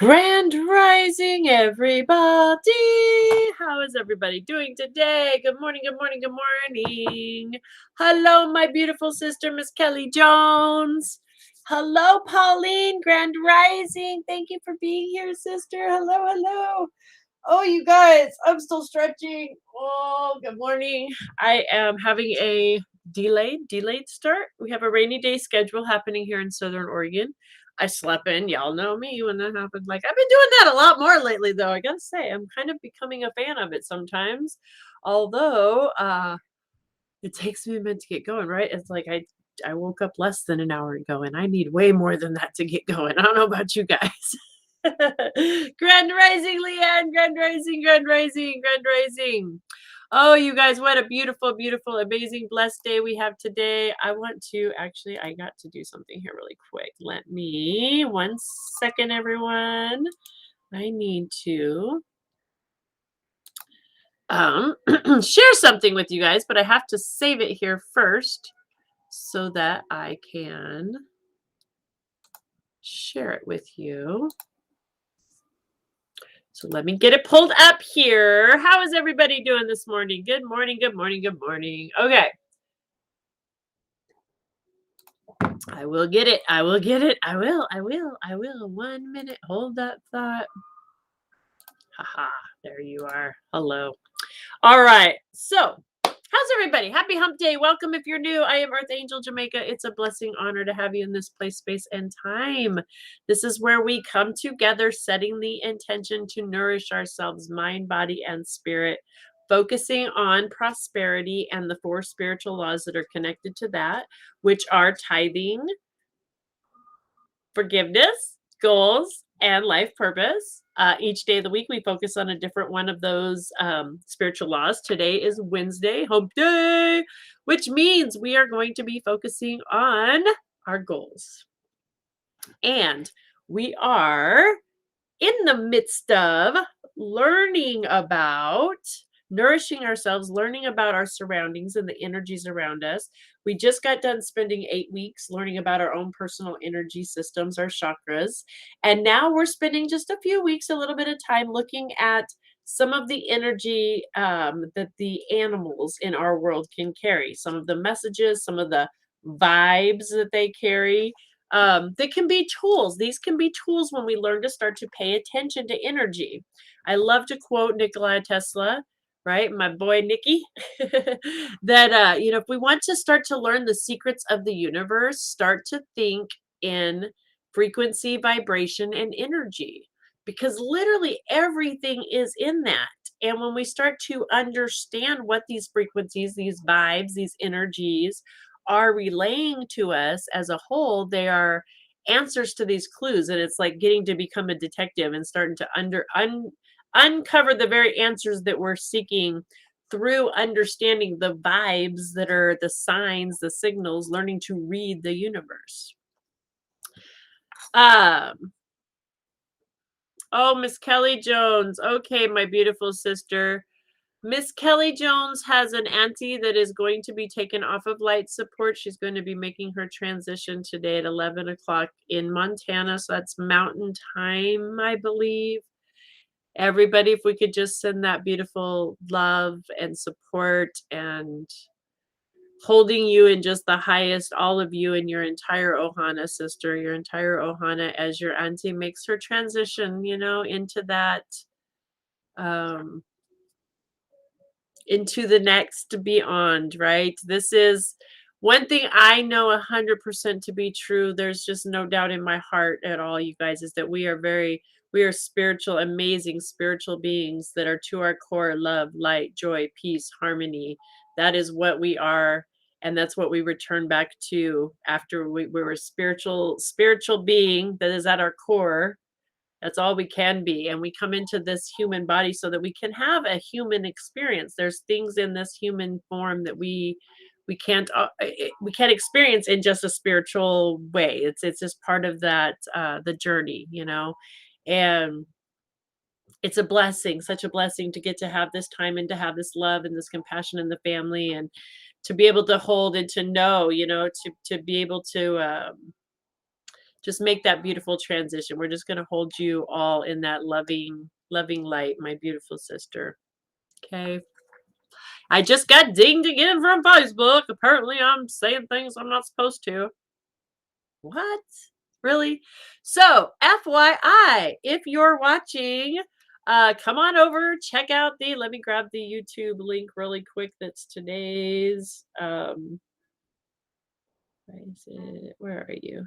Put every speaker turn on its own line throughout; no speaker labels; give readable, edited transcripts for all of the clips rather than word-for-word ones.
Grand Rising, everybody. How is everybody doing today? Good morning, good morning, good morning. Hello, my beautiful sister, Miss Kelly Jones. Hello, Pauline, Grand Rising. Thank you for being here, sister. Hello, hello. Oh, you guys, I'm still stretching. Oh, good morning. I am having a delayed start. We have a rainy day schedule happening here in Southern Oregon. I slept in. Y'all know me when that happened. Like, I've been doing that a lot more lately, though. I gotta say, I'm kind of becoming a fan of it sometimes. Although, it takes me a minute to get going, right? It's like I woke up less than an hour ago, and I need way more than that to get going. I don't know about you guys. Grand Rising, Leanne. Grand Rising, Grand Rising, Grand Rising. Oh, you guys, what a beautiful, beautiful, amazing, blessed day we have today. I got to do something here really quick. Let me, 1 second, everyone. I need to share something with you guys, but I have to save it here first so that I can share it with you. So let me get it pulled up here. How is everybody doing this morning? Good morning, good morning, good morning. Okay. I will get it. I will get it. I will. 1 minute. Hold that thought. Haha. There you are. Hello. All right. So, how's everybody? Happy hump day. Welcome if you're new. I am Earth Angel Jamaica. It's a blessing, honor to have you in this place, space, and time. This is where we come together, setting the intention to nourish ourselves, mind, body, and spirit, focusing on prosperity and the 4 spiritual laws that are connected to that, which are tithing, forgiveness, goals, and life purpose. Each day of the week, we focus on a different one of those spiritual laws. Today is Wednesday, Hump Day, which means we are going to be focusing on our goals. And we are in the midst of learning about nourishing ourselves, learning about our surroundings and the energies around us. We just got done spending 8 weeks learning about our own personal energy systems, our chakras. And now we're spending just a few weeks, a little bit of time looking at some of the energy that the animals in our world can carry, some of the messages, some of the vibes that they carry. They can be tools. These can be tools when we learn to start to pay attention to energy. I love to quote Nikola Tesla, right? My boy Nikki, that if we want to start to learn the secrets of the universe, start to think in frequency, vibration, and energy. Because literally everything is in that. And when we start to understand what these frequencies, these vibes, these energies are relaying to us as a whole, they are answers to these clues. And it's like getting to become a detective and starting to uncover the very answers that we're seeking through understanding the vibes that are the signs, the signals, learning to read the universe. Oh, Miss Kelly Jones. Okay, my beautiful sister. Miss Kelly Jones has an auntie that is going to be taken off of light support. She's going to be making her transition today at 11 o'clock in Montana. So that's mountain time, I believe. Everybody, if we could just send that beautiful love and support and holding you in just the highest, all of you and your entire Ohana sister, your entire Ohana as your auntie makes her transition, into that, into the next beyond, right? This is one thing I know 100% to be true. There's just no doubt in my heart at all, you guys, is that we are spiritual, amazing spiritual beings that are to our core love, light, joy, peace, harmony. That is what we are. And that's what we return back to after we're a spiritual being that is at our core. That's all we can be. And we come into this human body so that we can have a human experience. There's things in this human form that we can't experience in just a spiritual way. It's just part of that the journey, and it's a blessing, such a blessing to get to have this time and to have this love and this compassion in the family, and to be able to hold and to know, to be able just make that beautiful transition. We're just going to hold you all in that loving, loving light, my beautiful sister. Okay. I just got dinged again from Facebook. Apparently, I'm saying things I'm not supposed to. What? Really? So, FYI, if you're watching, come on over, check out let me grab the YouTube link really quick. That's today's, where are you?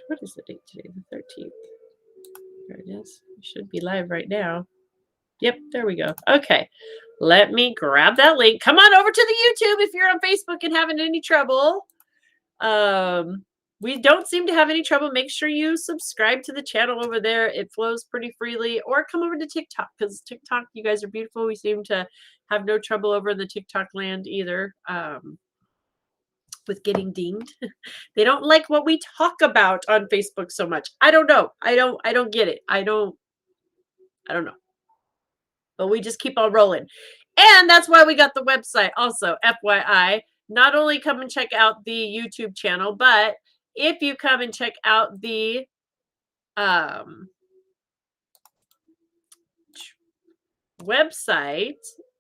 What is the date today? The 13th. There it is. It should be live right now. Yep, there we go. Okay. Let me grab that link. Come on over to the YouTube if you're on Facebook and having any trouble. We don't seem to have any trouble. Make sure you subscribe to the channel over there. It flows pretty freely. Or come over to TikTok, because TikTok, you guys are beautiful. We seem to have no trouble over in the TikTok land either. With getting dinged. They don't like what we talk about on Facebook so much. I don't know. I don't get it. I don't know. But we just keep on rolling. And that's why we got the website also, FYI. Not only come and check out the YouTube channel, but if you come and check out the website,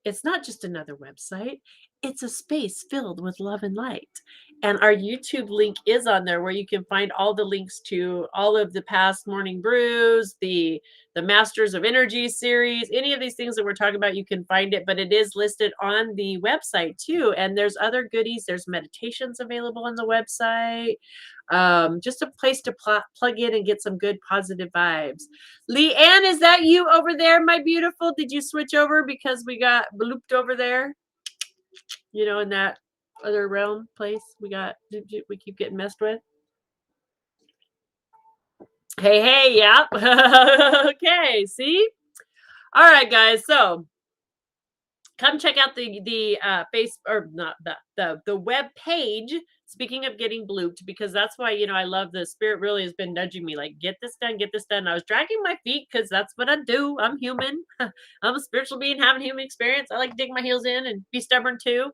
it's not just another website. It's a space filled with love and light. And our YouTube link is on there where you can find all the links to all of the past morning brews, the Masters of Energy series, any of these things that we're talking about, you can find it, but it is listed on the website too. And there's other goodies. There's meditations available on the website. Just a place to plug in and get some good positive vibes. Leanne, is that you over there, my beautiful? Did you switch over because we got blooped over there? You know, in that other realm place we keep getting messed with. Hey, yep. Okay, see? All right, guys. So come check out the face or not the web page. Speaking of getting blooped, because that's why, you know, I love the spirit really has been nudging me like, get this done, get this done. I was dragging my feet because that's what I do. I'm human. I'm a spiritual being having human experience. I like to dig my heels in and be stubborn too.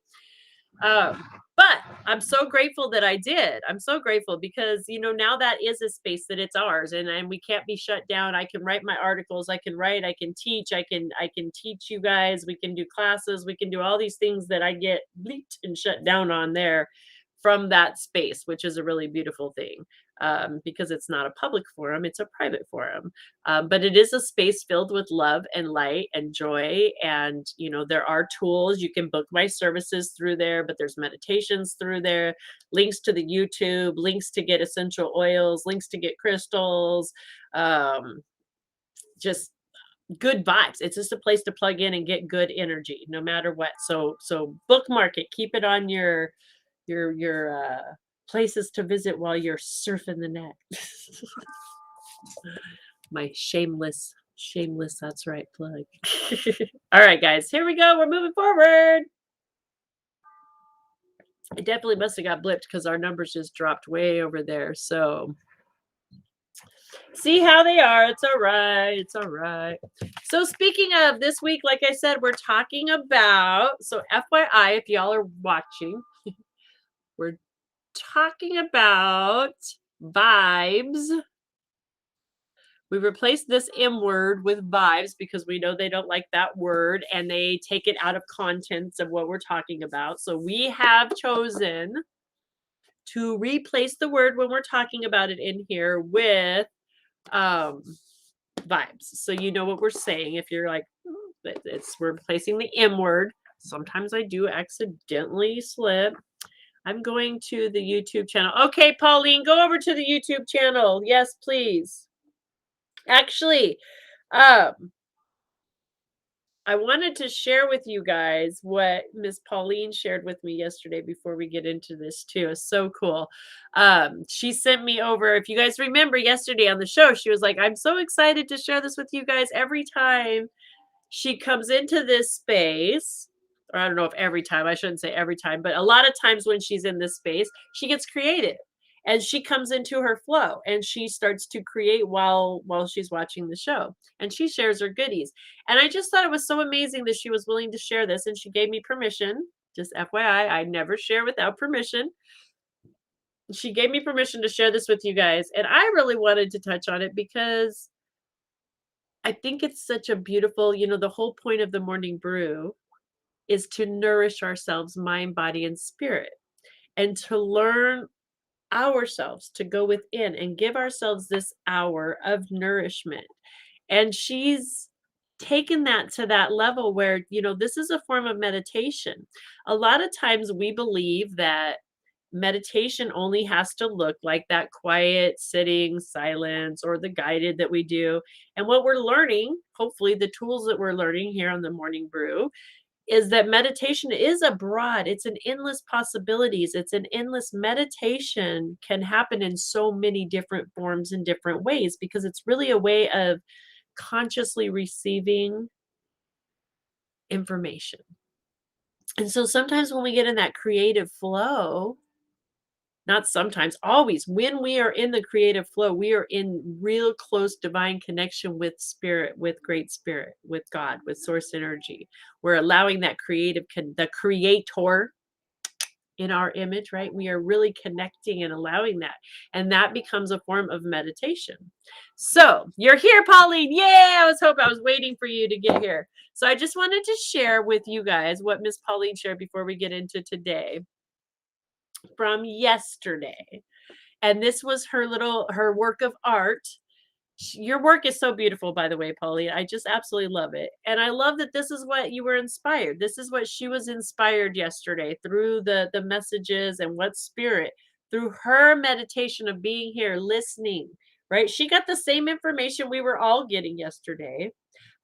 But I'm so grateful that I did. I'm so grateful because, you know, now that is a space that it's ours and we can't be shut down. I can write my articles. I can write, I can teach, I can teach you guys. We can do classes. We can do all these things that I get bleeped and shut down on there from that space, which is a really beautiful thing. Because it's not a public forum, it's a private forum. But it is a space filled with love and light and joy. And, you know, there are tools. You can book my services through there, but there's meditations through there, links to the YouTube, links to get essential oils, links to get crystals, just good vibes. It's just a place to plug in and get good energy no matter what. So bookmark it, keep it on your places to visit while you're surfing the net. My shameless, that's right, plug. All right, guys, here we go. We're moving forward. I definitely must have got blipped because our numbers just dropped way over there. So see how they are. It's all right. It's all right. So speaking of this week, like I said, we're talking about, so FYI, if y'all are watching, we're talking about vibes. We replaced this M word with vibes because we know they don't like that word and they take it out of contents of what we're talking about. So we have chosen to replace the word when we're talking about it in here with vibes. So you know what we're saying. If you're like, we're replacing the M word. Sometimes I do accidentally slip. I'm going to the YouTube channel. Okay, Pauline, go over to the YouTube channel. Yes, please. Actually, I wanted to share with you guys what Miss Pauline shared with me yesterday before we get into this too. It's so cool. She sent me over, if you guys remember yesterday on the show, she was like, I'm so excited to share this with you guys every time she comes into this space. Or I don't know if every time, I shouldn't say every time, but a lot of times when she's in this space, she gets creative and she comes into her flow and she starts to create while she's watching the show and she shares her goodies. And I just thought it was so amazing that she was willing to share this and she gave me permission. Just FYI, I never share without permission. she gave me permission to share this with you guys, and I really wanted to touch on it because I think it's such a beautiful, the whole point of the morning brew is to nourish ourselves, mind, body, and spirit, and to learn ourselves to go within and give ourselves this hour of nourishment. And she's taken that to that level where, this is a form of meditation. A lot of times we believe that meditation only has to look like that quiet sitting silence or the guided that we do. And what we're learning, hopefully the tools that we're learning here on the morning brew, is that meditation is a broad, it's an endless possibilities. It's an endless meditation can happen in so many different forms and different ways because it's really a way of consciously receiving information. And so sometimes when we get in that creative flow, not sometimes, always, when we are in the creative flow, we are in real close divine connection with spirit, with great spirit, with God, with source energy. We're allowing that the creator in our image, right? We are really connecting and allowing that. And that becomes a form of meditation. So you're here, Pauline. Yay! I was waiting for you to get here. So I just wanted to share with you guys what Miss Pauline shared before we get into today from yesterday. And this was her work of art. Your work is so beautiful, by the way, Pauline. I just absolutely love it. And I love that this is what you were inspired. This is what she was inspired yesterday through the messages and what spirit, through her meditation of being here, listening, right? She got the same information we were all getting yesterday.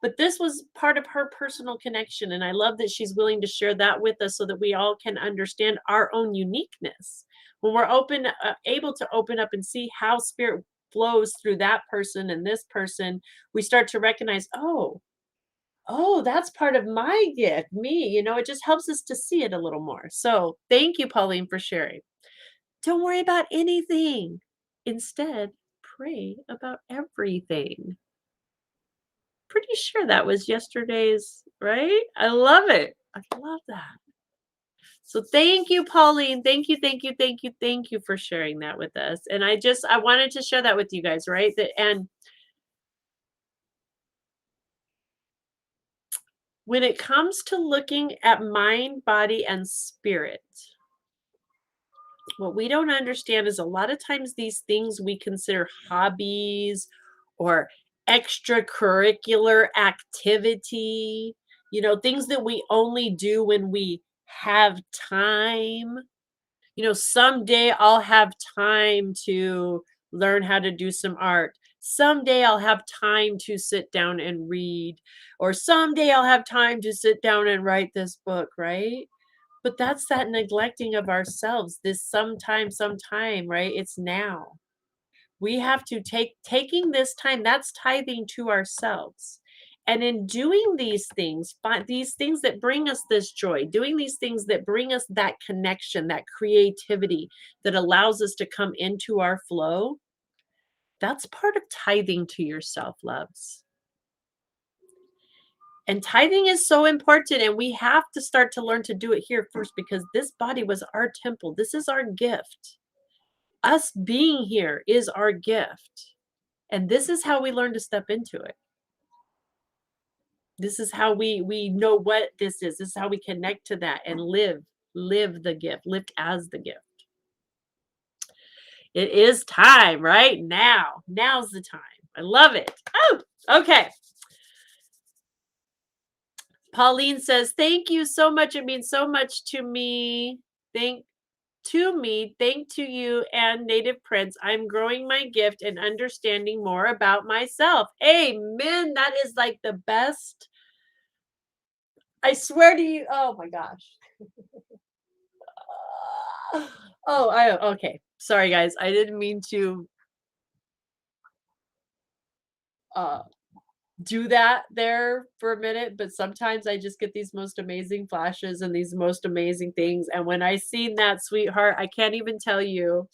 But this was part of her personal connection. And I love that she's willing to share that with us so that we all can understand our own uniqueness. When we're able to open up and see how spirit flows through that person and this person, we start to recognize, oh, that's part of my gift, me. It just helps us to see it a little more. So thank you, Pauline, for sharing. Don't worry about anything. Instead, pray about everything. Pretty sure that was yesterday's, right? I love it. I love that. So thank you, Pauline. Thank you, thank you, thank you, thank you for sharing that with us. And I wanted to share that with you guys, right? And when it comes to looking at mind, body, and spirit, what we don't understand is a lot of times these things we consider hobbies or extracurricular activity, things that we only do when we have time. Someday I'll have time to learn how to do some art. Someday I'll have time to sit down and read, or someday I'll have time to sit down and write this book, right? But that's that neglecting of ourselves. This sometime, right? It's now. We have to taking this time, that's tithing to ourselves. And in doing these things, these things that bring us this joy, doing these things that bring us that connection, that creativity that allows us to come into our flow, that's part of tithing to yourself, loves. And tithing is so important, and we have to start to learn to do it here first because this body was our temple. This is our gift. Us being here is our gift. And this is how we learn to step into it. This is how we know what this is. This is how we connect to that and live the gift, live as the gift. It is time, right? Now's the time. I love it. Oh, okay. Pauline says, thank you so much. It means so much to me. Thank to you and Native Prince. I'm growing my gift and understanding more about myself. Amen. That is like the best. I swear to you. Oh my gosh. Okay. Sorry guys. I didn't mean to uh do that there for a minute, but sometimes I just get these most amazing flashes and these most amazing things. And when I seen that, sweetheart, I can't even tell you.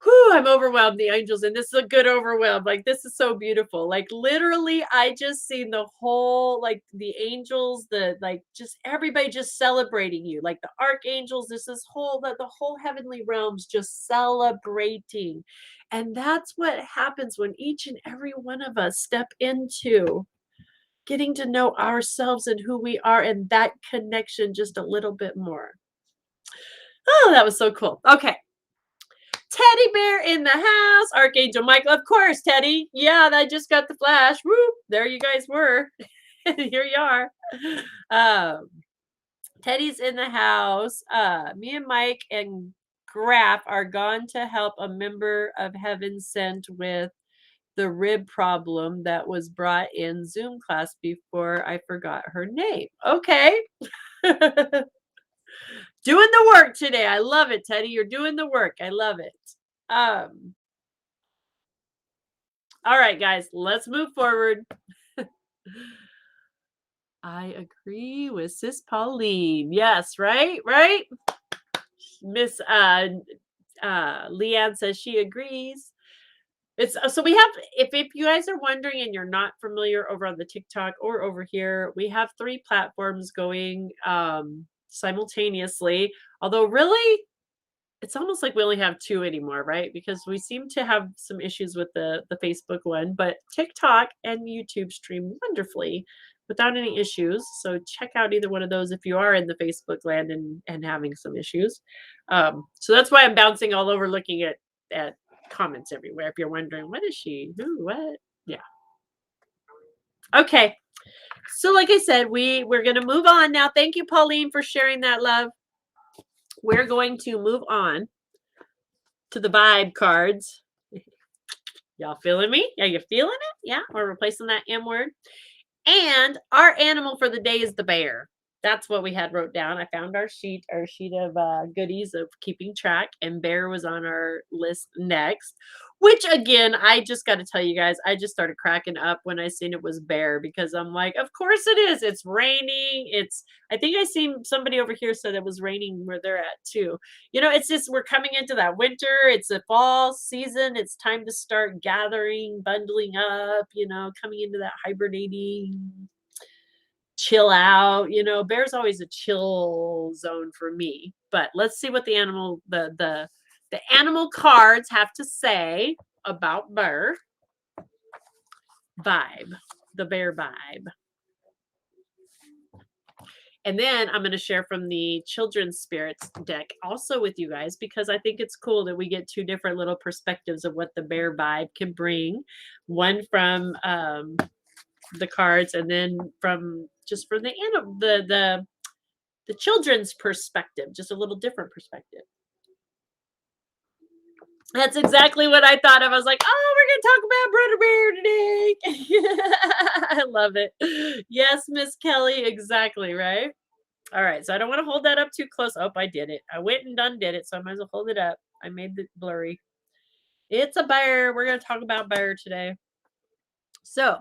Whew, I'm overwhelmed, the angels, and this is a good overwhelm. Like, this is so beautiful. Like, literally, I just seen the whole, like, the angels, the like, just everybody just celebrating you, like the archangels. This is whole the whole heavenly realms just celebrating. And that's what happens when each and every one of us step into getting to know ourselves and who we are and that connection just a little bit more. Oh, that was so cool. Okay. Teddy bear in the house. Archangel Michael, of course, Teddy. Yeah, I just got the flash. Whoop, there you guys were. Here you are. Um, Teddy's in the house. Me and Mike and Graf are gone to help a member of heaven sent with the rib problem that was brought in Zoom class before I forgot her name. Okay. Doing the work today. I love it, Teddy. You're doing the work. I love it. Um, all right, guys, let's move forward. I agree with Sis Pauline. Yes, right, right. Miss Leanne says she agrees. It's so we have if you guys are wondering and you're not familiar over on the TikTok or over here, we have 3 platforms going simultaneously. Although really it's almost like we only have 2 anymore, right? Because we seem to have some issues with the Facebook one, but TikTok and YouTube stream wonderfully without any issues. So check out either one of those if you are in the Facebook land and having some issues. So that's why I'm bouncing all over looking at comments everywhere. If you're wondering, what is she? Who? What? Yeah. Okay. So like I said, we're gonna move on now. Thank you, Pauline, for sharing that love. We're going to move on to the vibe cards. Y'all feeling me? Are you feeling it? Yeah, we're replacing that M word. And our animal for the day is the bear. That's what we had wrote down. I found our sheet of goodies of keeping track, and bear was on our list next. Which again, I just got to tell you guys, I just started cracking up when I seen it was bear because I'm like, of course it is. It's raining. I think I seen somebody over here said it was raining where they're at too. You know, it's just we're coming into that winter. It's a fall season. It's time to start gathering, bundling up. You know, coming into that hibernating chill out. You know, bear's always a chill zone for me. But let's see what the animal cards have to say about bear vibe, the bear vibe. And then I'm going to share from the children's spirits deck also with you guys because I think it's cool that we get 2 different little perspectives of what the bear vibe can bring. One from the cards, and then from just for the children's perspective, just a little different perspective. That's exactly what I thought of. I was like, oh, we're going to talk about Brother Bear today. I love it. Yes, Miss Kelly, exactly, right? All right, so I don't want to hold that up too close. Oh, I did it. I went and done did it, so I might as well hold it up. I made it blurry. It's a bear. We're going to talk about bear today. So,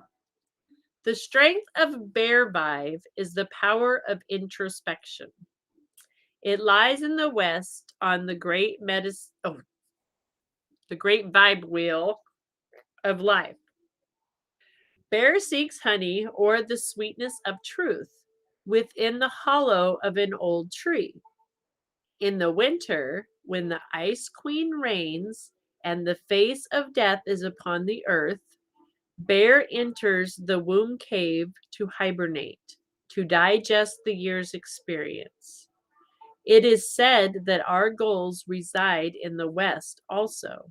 the strength of bear vibe is the power of introspection. It lies in the west on the great the great vibe wheel of life. Bear seeks honey or the sweetness of truth within the hollow of an old tree. In the winter, when the ice queen reigns and the face of death is upon the earth, bear enters the womb cave to hibernate, to digest the year's experience. It is said that our goals reside in the West also.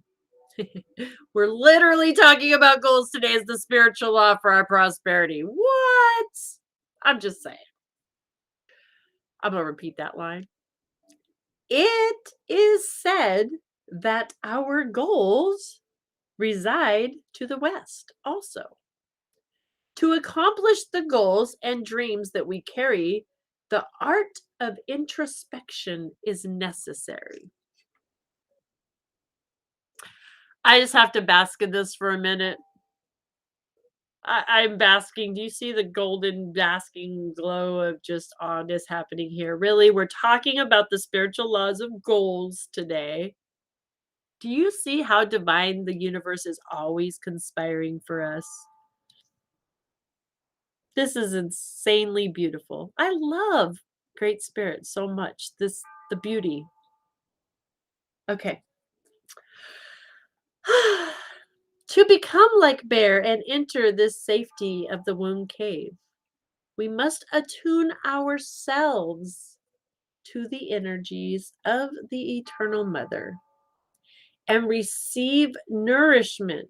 We're literally talking about goals today as the spiritual law for our prosperity. What? I'm just saying. I'm going to repeat that line. It is said that our goals reside to the West also. To accomplish the goals and dreams that we carry, the art of introspection is necessary. I just have to bask in this for a minute. I'm basking. Do you see the golden basking glow of just awness happening here? Really, we're talking about the spiritual laws of goals today. Do you see how divine the universe is always conspiring for us? This is insanely beautiful. I love Great Spirit so much. The beauty. Okay. To become like Bear and enter this safety of the womb cave, we must attune ourselves to the energies of the Eternal Mother and receive nourishment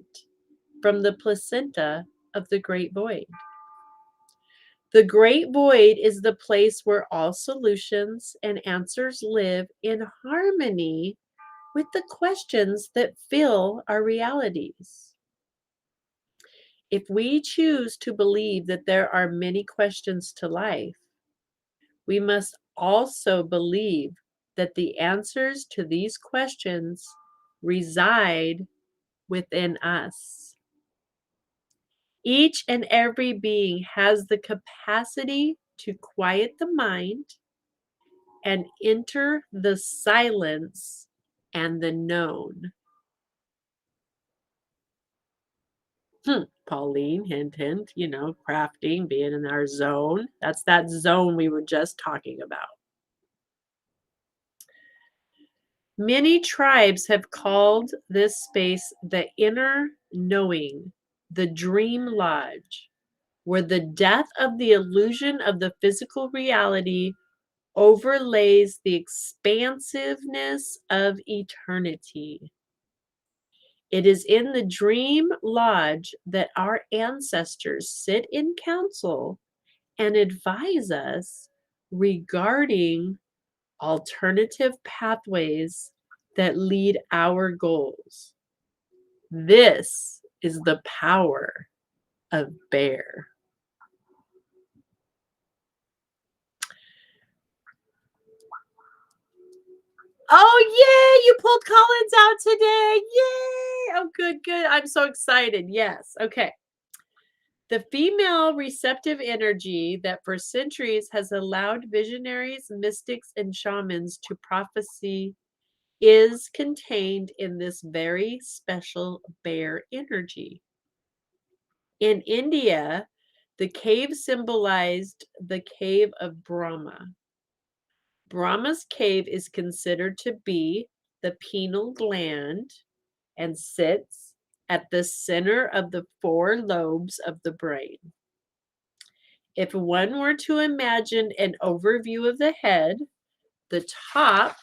from the placenta of the Great Void. The Great Void is the place where all solutions and answers live in harmony with the questions that fill our realities. If we choose to believe that there are many questions to life, we must also believe that the answers to these questions reside within us. Each and every being has the capacity to quiet the mind and enter the silence and the known. Pauline, hint, hint, crafting, being in our zone. That's that zone we were just talking about. Many tribes have called this space the inner knowing, the dream lodge, where the death of the illusion of the physical reality overlays the expansiveness of eternity. It is in the dream lodge that our ancestors sit in council and advise us regarding alternative pathways that lead our goals. This is the power of Bear. Oh, yay! You pulled Collins out today. Yay! Oh, good, good. I'm so excited. Yes. Okay. The female receptive energy that for centuries has allowed visionaries, mystics, and shamans to prophesy is contained in this very special bear energy. In India, the cave symbolized the cave of Brahma. Brahma's cave is considered to be the pineal gland and sits at the center of the four lobes of the brain. If one were to imagine an overview of the head, the top,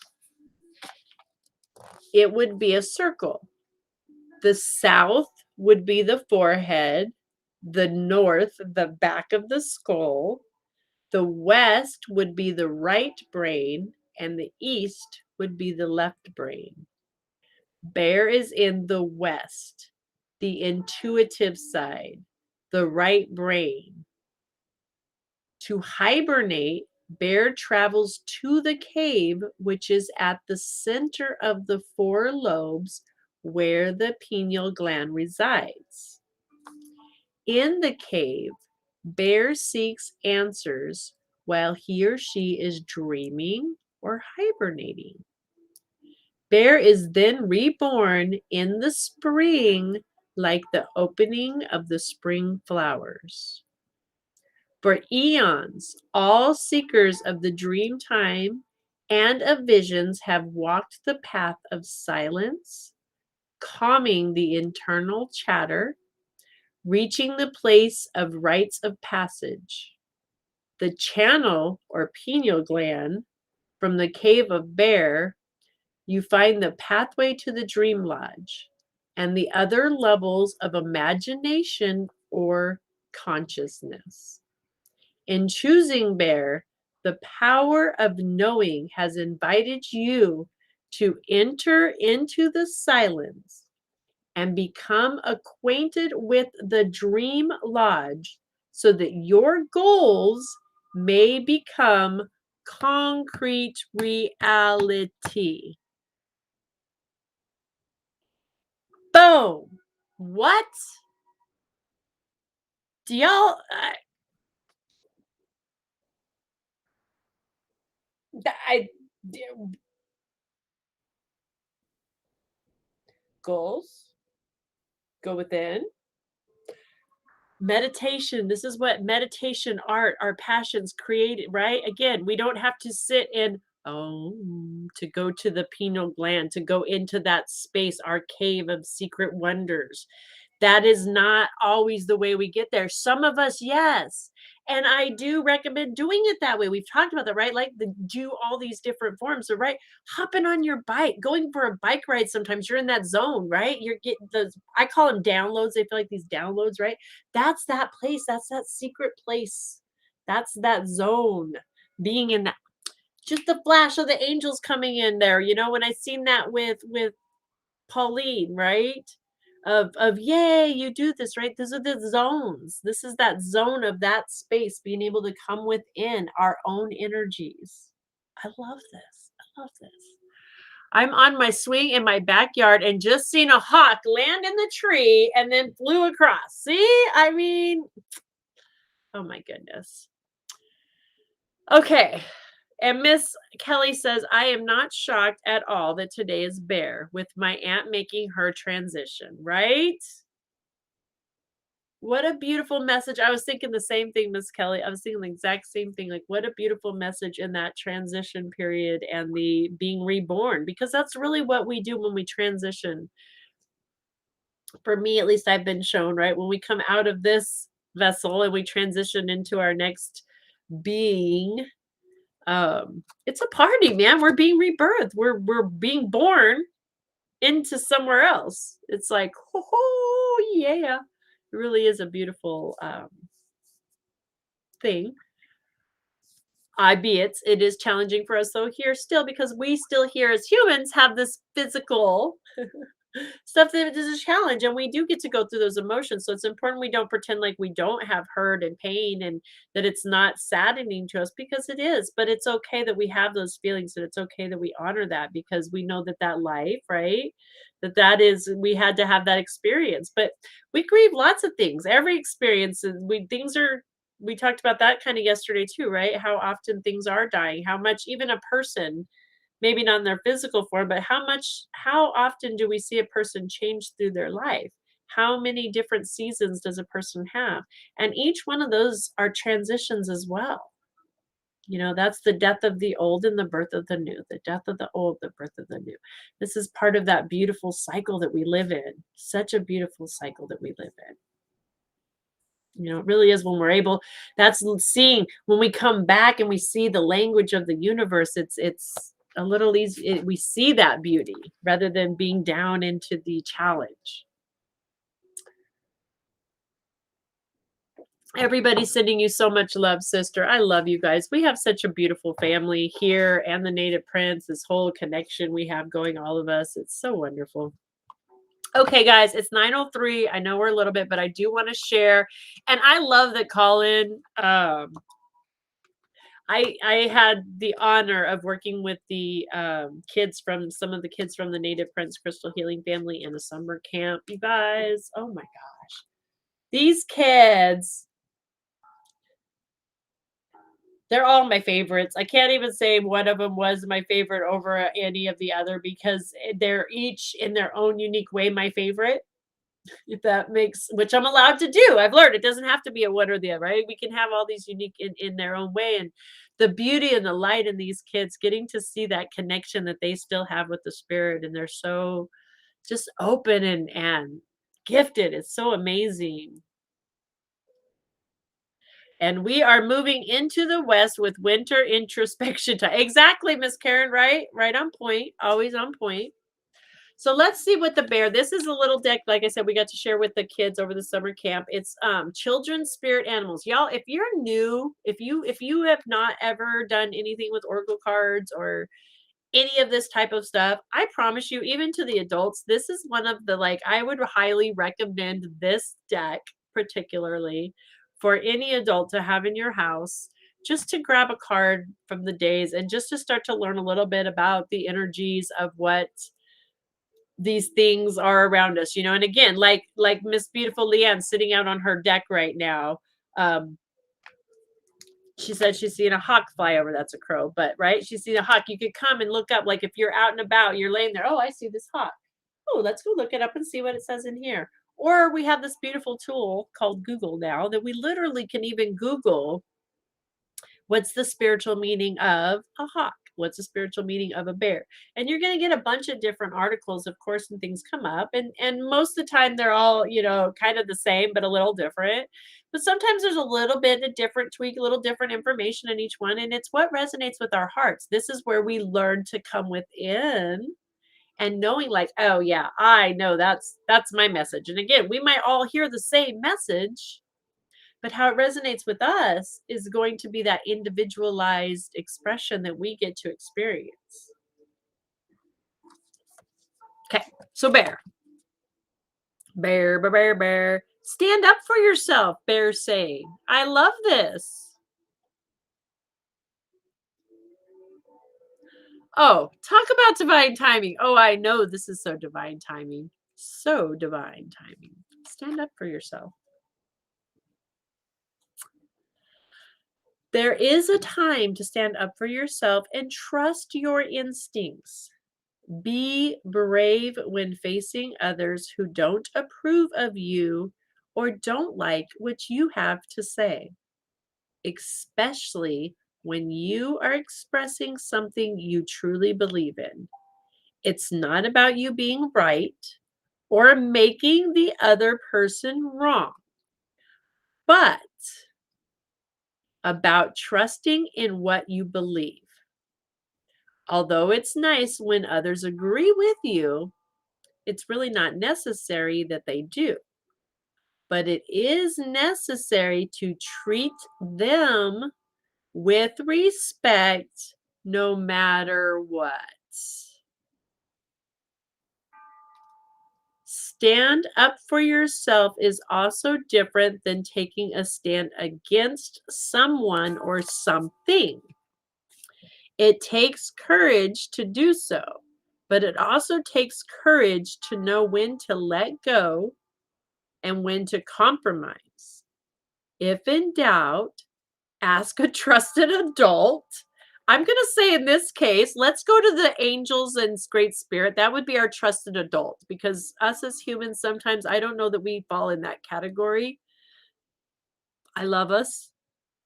it would be a circle. The south would be the forehead, the north, the back of the skull, the west would be the right brain, and the east would be the left brain. Bear is in the west, the intuitive side, the right brain. To hibernate, Bear travels to the cave, which is at the center of the four lobes where the pineal gland resides. In the cave, Bear seeks answers while he or she is dreaming or hibernating. Bear is then reborn in the spring like the opening of the spring flowers. For eons, all seekers of the dream time and of visions have walked the path of silence, calming the internal chatter, reaching the place of rites of passage. The channel or pineal gland from the cave of Bear, you find the pathway to the dream lodge and the other levels of imagination or consciousness. In choosing Bear, the power of knowing has invited you to enter into the silence and become acquainted with the dream lodge so that your goals may become concrete reality. Boom. What? Do y'all I goals, go within. Meditation, this is what meditation, art, our passions create, right? Again, we don't have to sit and to go to the pineal gland, to go into that space, our cave of secret wonders. That is not always the way we get there. Some of us, yes. And I do recommend doing it that way. We've talked about that, right? Like do all these different forms. So, right, hopping on your bike, going for a bike ride. Sometimes you're in that zone, right? You're getting those, I call them downloads. They feel like these downloads, right? That's that place. That's that secret place. That's that zone. Being in that, just the flash of the angels coming in there. When I seen that with Pauline, right? Of yay, you do this, right? These are the zones. This is that zone of that space, being able to come within our own energies. I love this. I love this. I'm on my swing in my backyard and just seen a hawk land in the tree and then flew across. See? I mean, oh my goodness. Okay. And Miss Kelly says, I am not shocked at all that today is Bear with my aunt making her transition, right? What a beautiful message. I was thinking the same thing, Miss Kelly. I was thinking the exact same thing. Like, what a beautiful message in that transition period and the being reborn, because that's really what we do when we transition. For me, at least, I've been shown, right? When we come out of this vessel and we transition into our next being, it's a party, man. We're being rebirthed. We're being born into somewhere else. It's like, oh yeah. It really is a beautiful thing. Albeit it is challenging for us though here still, because we still here as humans have this physical stuff that is a challenge, and we do get to go through those emotions. So it's important we don't pretend like we don't have hurt and pain and that it's not saddening to us, because it is. But it's okay that we have those feelings, and it's okay that we honor that, because we know that that life, right, that is, we had to have that experience. But we grieve lots of things, every experience, and we talked about that kind of yesterday too, right? How often things are dying, how much even a person, maybe not in their physical form, but how often do we see a person change through their life? How many different seasons does a person have? And each one of those are transitions as well. That's the death of the old and the birth of the new, the death of the old, the birth of the new. This is part of that beautiful cycle that we live in. Such a beautiful cycle that we live in. It really is, when we're able, that's seeing, when we come back and we see the language of the universe, it's a little easy. We see that beauty rather than being down into the challenge. Everybody's sending you so much love, sister. I love you guys. We have such a beautiful family here, and the Native Prince, this whole connection we have going, all of us. It's so wonderful. Okay, guys, it's 9:03. I know we're a little bit, but I do want to share. And I love that Colin, I had the honor of working with the some of the kids from the Native Prince Crystal Healing family in a summer camp. You guys, oh my gosh. These kids, they're all my favorites. I can't even say one of them was my favorite over any of the other, because they're each in their own unique way my favorite. If that makes, which I'm allowed to do. I've learned it doesn't have to be a one or the other, right? We can have all these unique in their own way. And the beauty and the light in these kids, getting to see that connection that they still have with the spirit, and they're so just open and gifted. It's so amazing. And we are moving into the West with winter introspection time. Exactly, Miss Karen, right? Right on point. Always on point. So let's see what the bear. This is a little deck, like I said, we got to share with the kids over the summer camp. It's children's spirit animals. Y'all, if you're new, if you have not ever done anything with oracle cards or any of this type of stuff, I promise you, even to the adults, this is one of the, like, I would highly recommend this deck particularly for any adult to have in your house, just to grab a card from the days and just to start to learn a little bit about the energies of what these things are around us. And again, like Miss Beautiful Leanne sitting out on her deck right now. She said she's seeing a hawk fly over. That's a crow, but right, she's seeing a hawk. You could come and look up, like if you're out and about, you're laying there, oh, I see this hawk. Oh, let's go look it up and see what it says in here. Or we have this beautiful tool called Google now that we literally can even Google what's the spiritual meaning of a hawk? What's the spiritual meaning of a bear? And you're going to get a bunch of different articles, of course, and things come up. And most of the time they're all, kind of the same, but a little different. But sometimes there's a little bit of different tweak, a little different information in each one. And it's what resonates with our hearts. This is where we learn to come within and knowing like, oh yeah, I know that's my message. And again, we might all hear the same message, but how it resonates with us is going to be that individualized expression that we get to experience. Okay, so bear. Bear, bear, bear, bear. Stand up for yourself, bear say. I love this. Oh, talk about divine timing. Oh, I know this is so divine timing. So divine timing. Stand up for yourself. There is a time to stand up for yourself and trust your instincts. Be brave when facing others who don't approve of you or don't like what you have to say, especially when you are expressing something you truly believe in. It's not about you being right or making the other person wrong, but about trusting in what you believe. Although it's nice when others agree with you, it's really not necessary that they do. But it is necessary to treat them with respect no matter what. Stand up for yourself is also different than taking a stand against someone or something. It takes courage to do so, but it also takes courage to know when to let go and when to compromise. If in doubt, ask a trusted adult. I'm going to say in this case, let's go to the angels and great spirit. That would be our trusted adult because us as humans, sometimes I don't know that we fall in that category. I love us,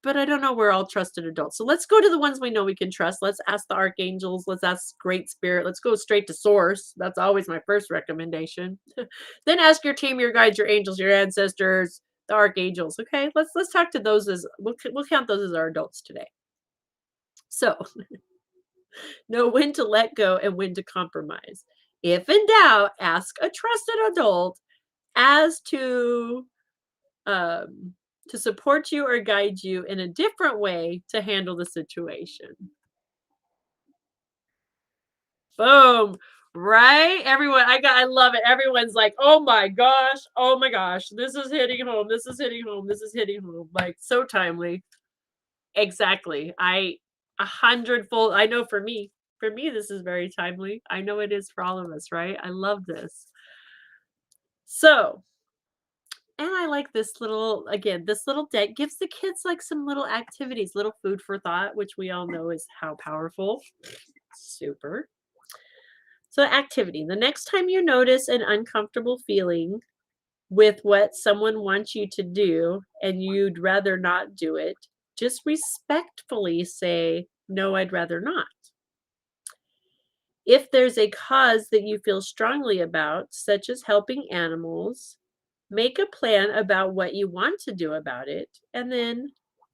but I don't know we're all trusted adults. So let's go to the ones we know we can trust. Let's ask the archangels. Let's ask great spirit. Let's go straight to source. That's always my first recommendation. Then ask your team, your guides, your angels, your ancestors, the archangels. Okay, let's talk to those as we'll count those as our adults today. So know when to let go and when to compromise. If in doubt, ask a trusted adult as um, to support you or guide you in a different way to handle the situation. Boom. Right? Everyone, I love it. Everyone's like, oh my gosh, this is hitting home. This is hitting home. This is hitting home. Like so timely. Exactly. I 100-fold. I know for me, this is very timely. I know it is for all of us, right? I love this. So, and I like this little, again, this little deck gives the kids like some little activities, little food for thought, which we all know is how powerful. Super. So, activity. The next time you notice an uncomfortable feeling with what someone wants you to do and you'd rather not do it, just respectfully say, no, I'd rather not. If there's a cause that you feel strongly about, such as helping animals, make a plan about what you want to do about it and then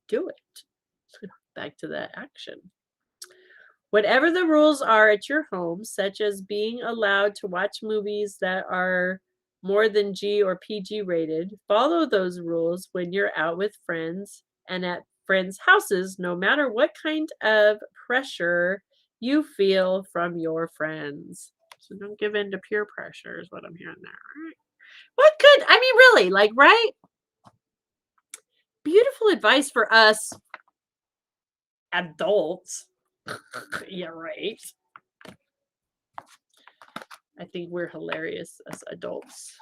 do it. Back to that action. Whatever the rules are at your home, such as being allowed to watch movies that are more than G or PG rated, follow those rules when you're out with friends and at friends' houses, no matter what kind of pressure you feel from your friends. So don't give in to peer pressure, is what I'm hearing there. All right. What could, I mean, really, like, right? Beautiful advice for us adults. Yeah, right. I think we're hilarious as adults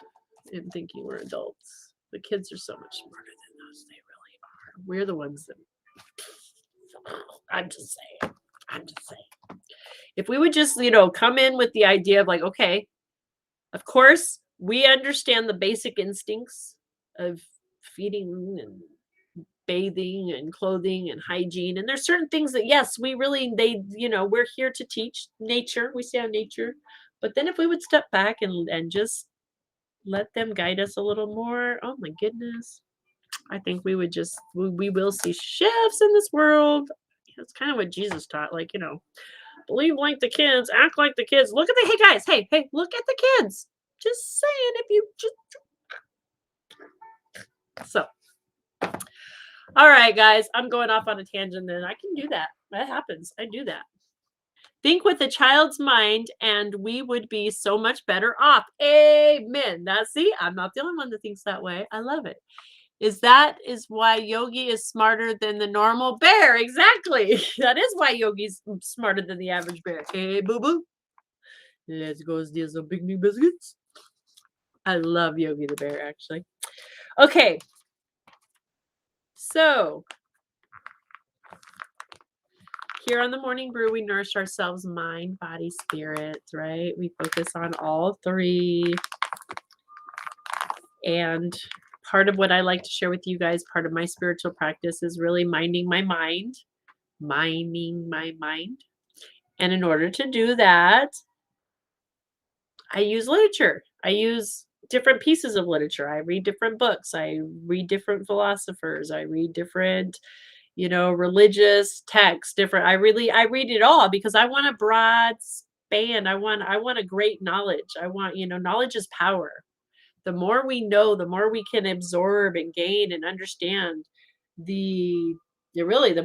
in thinking we're adults. The kids are so much smarter than us. They really are. We're the ones that I'm just saying. I'm just saying. If we would just, come in with the idea of like, okay, Of course, we understand the basic instincts of feeding and bathing and clothing and hygiene. And there's certain things that, yes, we really, we're here to teach nature. We say on nature. But then if we would step back and just let them guide us a little more, oh my goodness, I think we will see shifts in this world. That's kind of what Jesus taught. Like, believe like the kids, act like the kids. Look at the, hey guys, hey, look at the kids. Just saying, if you just, so, all right, guys, I'm going off on a tangent and I can do that. That happens. I do that. Think with a child's mind and we would be so much better off. Amen. Now, see, I'm not the only one that thinks that way. I love it. That is why Yogi is smarter than the normal bear. Exactly. That is why Yogi's smarter than the average bear. Hey, boo boo. Let's go steal some picnic biscuits. I love Yogi the bear, actually. Okay. So, here on the Morning Brew, we nourish ourselves mind, body, spirit, right? We focus on all three. And part of what I like to share with you guys, part of my spiritual practice is really minding my mind. And in order to do that, I use literature. I use different pieces of literature. I read different books. I read different philosophers. I read different, religious texts, different. I read it all because I want a broad span. I want a great knowledge. I want, knowledge is power. The more we know, the more we can absorb and gain and understand. The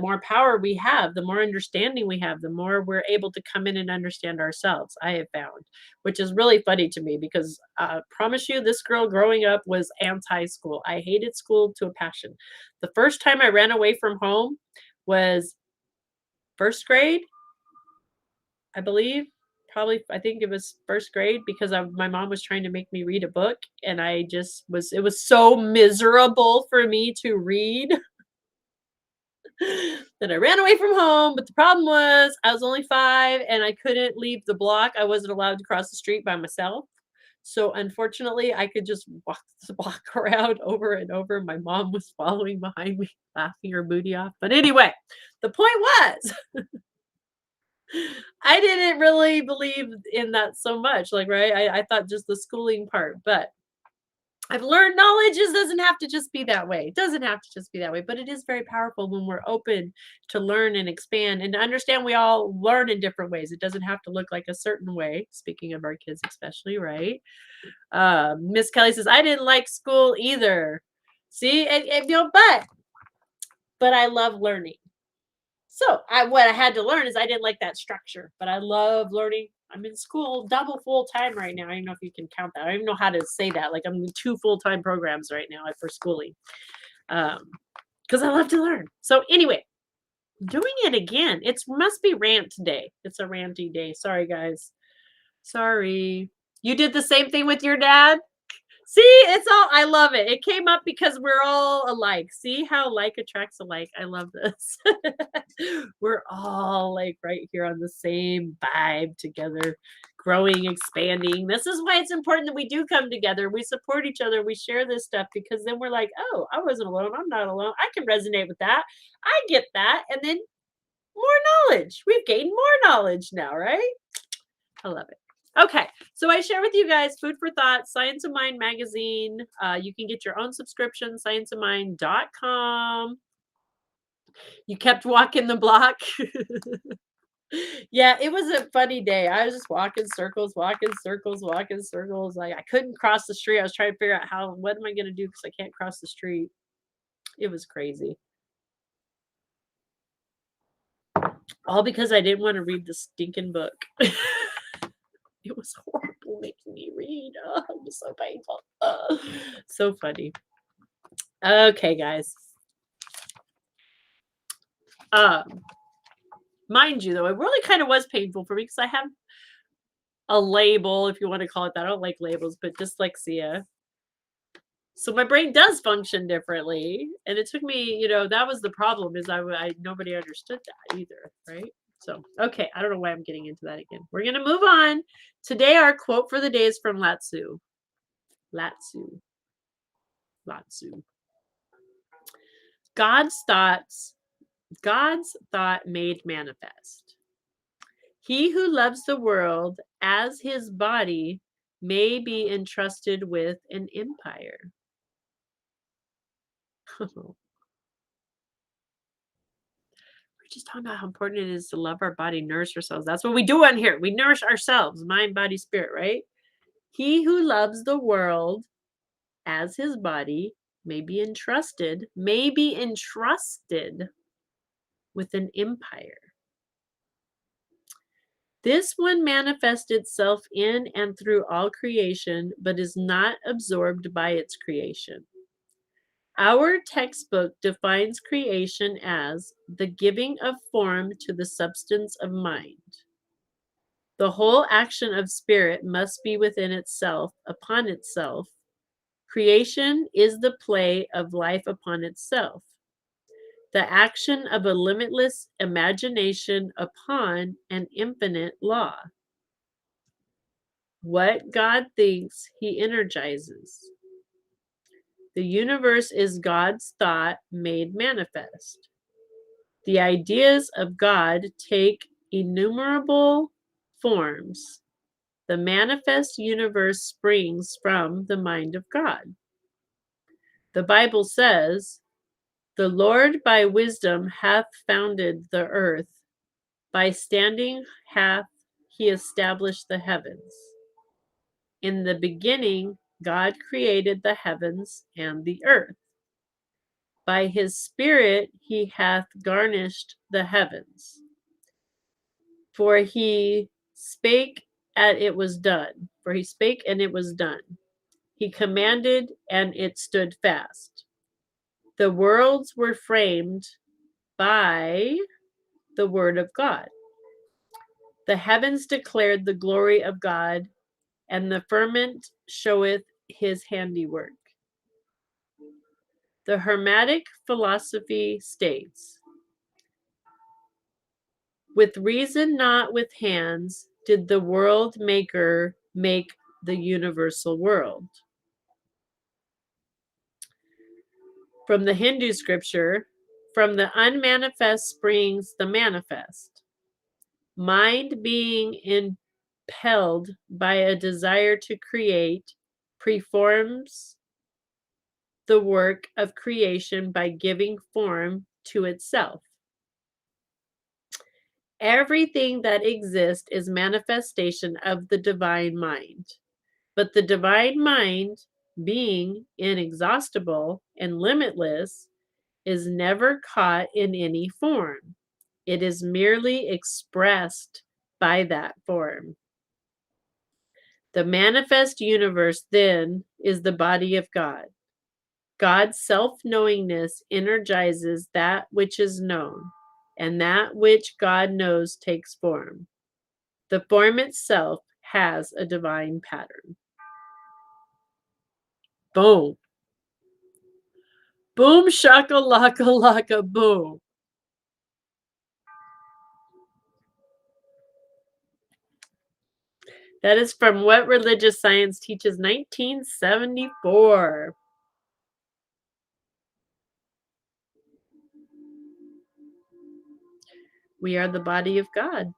more power we have, the more understanding we have, the more we're able to come in and understand ourselves, I have found, which is really funny to me because promise you, this girl growing up was anti-school. I hated school to a passion. The first time I ran away from home was first grade, I believe. Probably, I think it was first grade because my mom was trying to make me read a book, and it was so miserable for me to read that I ran away from home. But the problem was I was only 5 and I couldn't leave the block. I wasn't allowed to cross the street by myself. So unfortunately, I could just walk around over and over. My mom was following behind me, laughing her booty off. But anyway, the point was I didn't really believe in that so much. Like, right? I thought just the schooling part, but I've learned knowledge just doesn't have to just be that way. It doesn't have to just be that way, but it is very powerful when we're open to learn and expand and to understand we all learn in different ways. It doesn't have to look like a certain way. Speaking of our kids, especially, right? Miss Kelly says, I didn't like school either. See, but I love learning. So what I had to learn is I didn't like that structure, but I love learning. I'm in school double full time right now. I don't know if you can count that. I don't even know how to say that. Like I'm in 2 full-time programs right now for schooling. Because I love to learn. So anyway, doing it again. It must be rant day. It's a ranty day. Sorry, guys. Sorry. You did the same thing with your dad? See, I love it. It came up because we're all alike. See how like attracts alike. I love this. We're all like right here on the same vibe together, growing, expanding. This is why it's important that we do come together. We support each other. We share this stuff because then we're like, oh, I wasn't alone. I'm not alone. I can resonate with that. I get that. And then more knowledge. We've gained more knowledge now, right? I love it. Okay, so I share with you guys Food for Thought, Science of Mind magazine. You can get your own subscription, scienceofmind.com. You kept walking the block. Yeah, it was a funny day. I was just walking circles. Like I couldn't cross the street. I was trying to figure out what am I going to do because I can't cross the street. It was crazy. All because I didn't want to read the stinking book. It was horrible making me read. Oh, it was so painful. So funny. Okay, guys. Mind you, though, it really kind of was painful for me because I have a label, if you want to call it that. I don't like labels, but dyslexia. So my brain does function differently, and it took me, that was the problem. Is nobody understood that either, right? So, okay, I don't know why I'm getting into that again. We're going to move on. Today, our quote for the day is from Latsu. Latsu. Latsu. God's thoughts, God's thought made manifest. He who loves the world as his body may be entrusted with an empire. We're just talking about how important it is to love our body, nourish ourselves. That's what we do on here. We nourish ourselves, mind, body, spirit, right? He who loves the world as his body may be entrusted with an empire. This one manifests itself in and through all creation, but is not absorbed by its creation. Our textbook defines creation as the giving of form to the substance of mind. The whole action of spirit must be within itself, upon itself. Creation is the play of life upon itself, the action of a limitless imagination upon an infinite law. What God thinks, he energizes. The universe is God's thought made manifest. The ideas of God take innumerable forms. The manifest universe springs from the mind of God. The Bible says, "The Lord by wisdom hath founded the earth, by standing hath he established the heavens. In the beginning, God created the heavens and the earth. By his Spirit he hath garnished the heavens. For he spake and it was done. For he spake and it was done. He commanded and it stood fast. The worlds were framed by the word of God. The heavens declared the glory of God, and the firmament showeth his handiwork." The Hermetic philosophy states, "With reason, not with hands, did the world maker make the universal world." From the Hindu scripture, "From the unmanifest springs the manifest. Mind being impelled by a desire to create, performs the work of creation by giving form to itself. Everything that exists is manifestation of the divine mind. But the divine mind, being inexhaustible and limitless, is never caught in any form. It is merely expressed by that form. The manifest universe, then, is the body of God. God's self-knowingness energizes that which is known, and that which God knows takes form. The form itself has a divine pattern. Boom. Boom, shaka, laka, laka, boom. That is from What Religious Science Teaches, 1974. We are the body of God.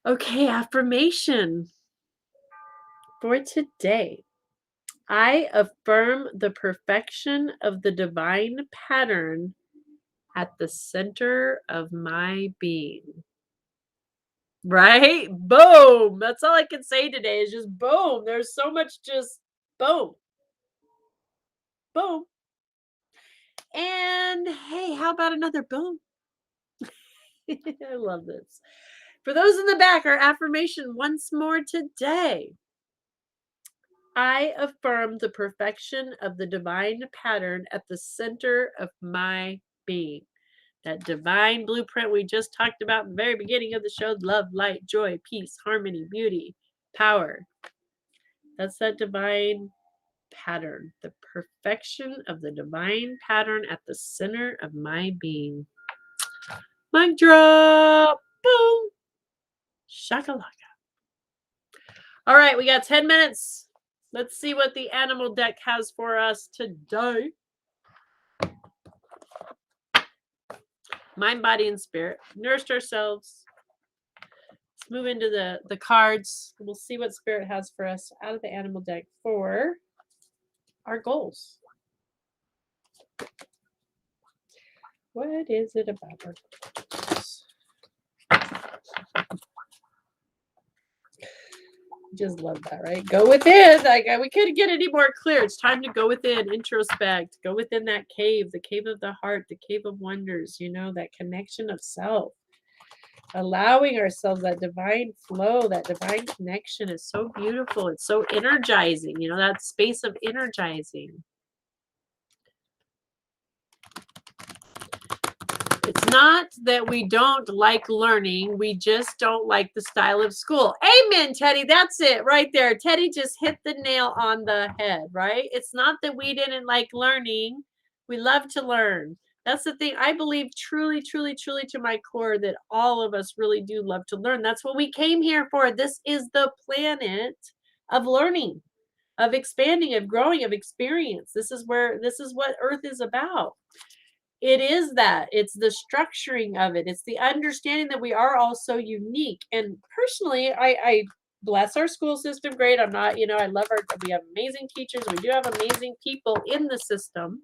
Okay, affirmation for today. I affirm the perfection of the divine pattern at the center of my being. Right? Boom. That's all I can say today is just boom. There's so much just boom. Boom. And hey, how about another boom? I love this. For those in the back, our affirmation once more today. I affirm the perfection of the divine pattern at the center of my being. That divine blueprint we just talked about in the very beginning of the show: love, light, joy, peace, harmony, beauty, power. That's that divine pattern, the perfection of the divine pattern at the center of my being. Mic drop. Boom. Shakalaka. All right, we got 10 minutes. Let's see what the animal deck has for us today. Mind, body, and spirit. Nourished ourselves. Let's move into the cards. We'll see what spirit has for us out of the animal deck for our goals. What is it about our goals? Just love that, right? Go within. Like we couldn't get any more clear. It's time to go within, introspect, go within that cave, the cave of the heart, the cave of wonders, that connection of self. Allowing ourselves that divine flow, that divine connection is so beautiful. It's so energizing, that space of energizing. It's not that we don't like learning. We just don't like the style of school. Amen, Teddy. That's it right there. Teddy just hit the nail on the head, right? It's not that we didn't like learning. We love to learn. That's the thing. I believe truly, truly, truly to my core that all of us really do love to learn. That's what we came here for. This is the planet of learning, of expanding, of growing, of experience. This is what Earth is about. It is that. It's the structuring of it. It's the understanding that we are all so unique. And personally, I bless our school system. Great. I'm not, I love we have amazing teachers. We do have amazing people in the system.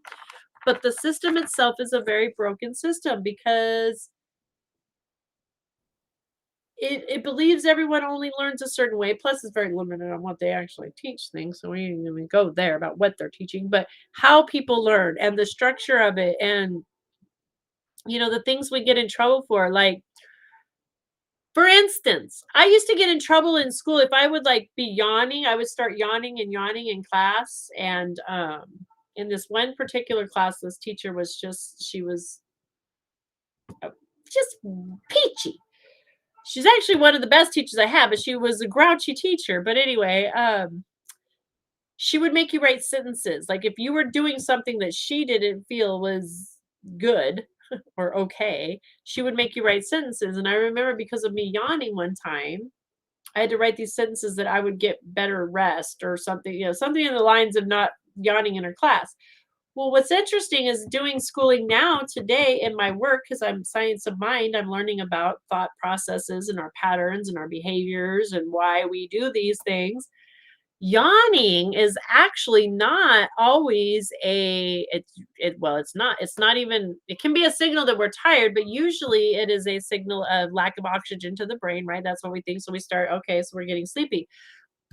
But the system itself is a very broken system because it believes everyone only learns a certain way. Plus, it's very limited on what they actually teach things. So we didn't even go there about what they're teaching, but how people learn and the structure of it and the things we get in trouble for. Like, for instance, I used to get in trouble in school if I would be yawning. I would start yawning and yawning in class. And in this one particular class, this teacher was she was just peachy. She's actually one of the best teachers I have, but she was a grouchy teacher. But anyway, she would make you write sentences. Like if you were doing something that she didn't feel was good or okay, she would make you write sentences. And I remember because of me yawning one time, I had to write these sentences that I would get better rest or something, something in the lines of not yawning in her class. Well, what's interesting is doing schooling now today in my work, because I'm science of mind, I'm learning about thought processes and our patterns and our behaviors and why we do these things. Yawning is actually not always it's not even, it can be a signal that we're tired, but usually it is a signal of lack of oxygen to the brain, right? That's what we think. So we start, okay, so we're getting sleepy.